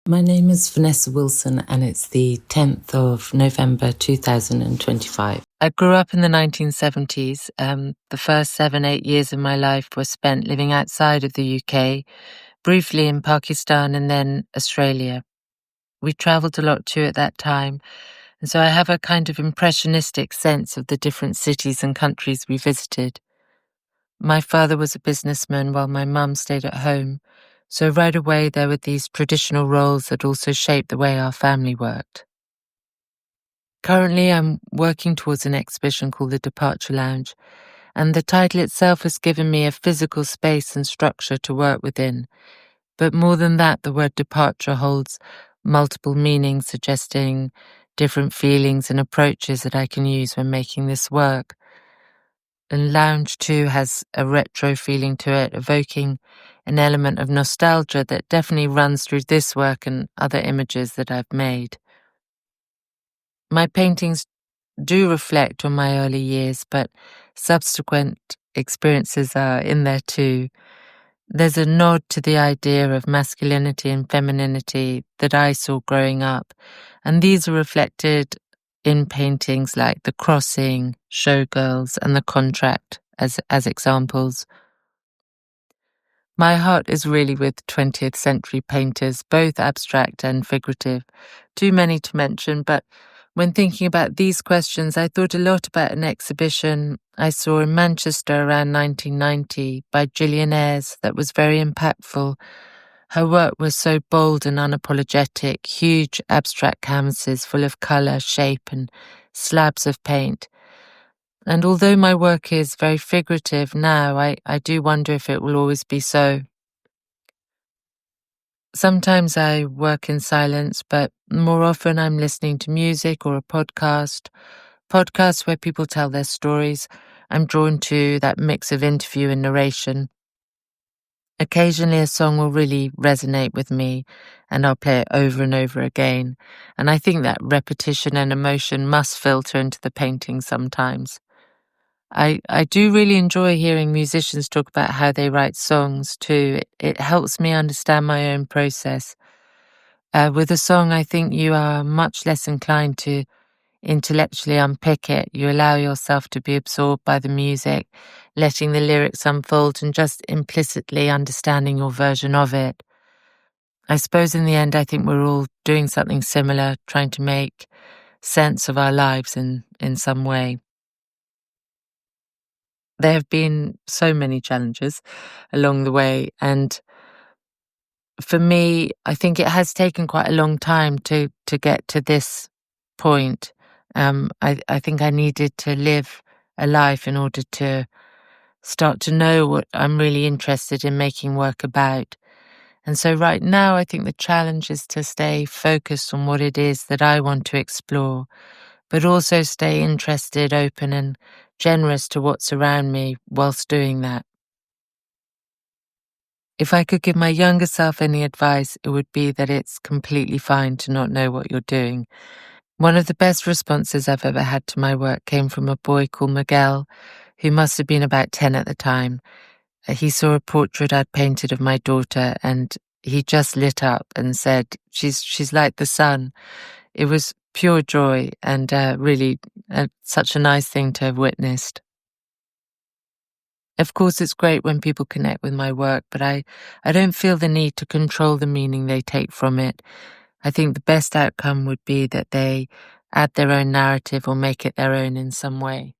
My name is Vanessa Wilson and it's the 10th of November 2025. I grew up in the 1970s. The first 7-8 years of my life were spent living outside of the UK, briefly in Pakistan and then Australia. We travelled a lot too at that time, and so I have a kind of impressionistic sense of the different cities and countries we visited. My father was a businessman while my mum stayed at home. So right away there were these traditional roles that also shaped the way our family worked. Currently I'm working towards an exhibition called the Departure Lounge, and the title itself has given me a physical space and structure to work within. But more than that, the word departure holds multiple meanings, suggesting different feelings and approaches that I can use when making this work. And Lounge too has a retro feeling to it, evoking an element of nostalgia that definitely runs through this work and other images that I've made. My paintings do reflect on my early years, but subsequent experiences are in there too. There's a nod to the idea of masculinity and femininity that I saw growing up, and these are reflected in paintings like The Crossing, Showgirls, and The Contract as examples. My heart is really with 20th century painters, both abstract and figurative. Too many to mention, but when thinking about these questions, I thought a lot about an exhibition I saw in Manchester around 1990 by Gillian Ayres that was very impactful. Her work was so bold and unapologetic, huge abstract canvases full of colour, shape, and slabs of paint. And although my work is very figurative now, I do wonder if it will always be so. Sometimes I work in silence, but more often I'm listening to music or a podcasts where people tell their stories. I'm drawn to that mix of interview and narration. Occasionally a song will really resonate with me and I'll play it over and over again. And I think that repetition and emotion must filter into the painting sometimes. I do really enjoy hearing musicians talk about how they write songs too. It helps me understand my own process. With a song, I think you are much less inclined to intellectually unpick it. You allow yourself to be absorbed by the music, letting the lyrics unfold and just implicitly understanding your version of it. I suppose in the end, I think we're all doing something similar, trying to make sense of our lives in some way. There have been so many challenges along the way, and for me, I think it has taken quite a long time to get to this point. I think I needed to live a life in order to start to know what I'm really interested in making work about. And so right now, I think the challenge is to stay focused on what it is that I want to explore, but also stay interested, open, and generous to what's around me whilst doing that. If I could give my younger self any advice, it would be that it's completely fine to not know what you're doing. One of the best responses I've ever had to my work came from a boy called Miguel, who must have been about 10 at the time. He saw a portrait I'd painted of my daughter and he just lit up and said, she's like the sun. It was pure joy and really such a nice thing to have witnessed. Of course, it's great when people connect with my work, but I don't feel the need to control the meaning they take from it. I think the best outcome would be that they add their own narrative or make it their own in some way.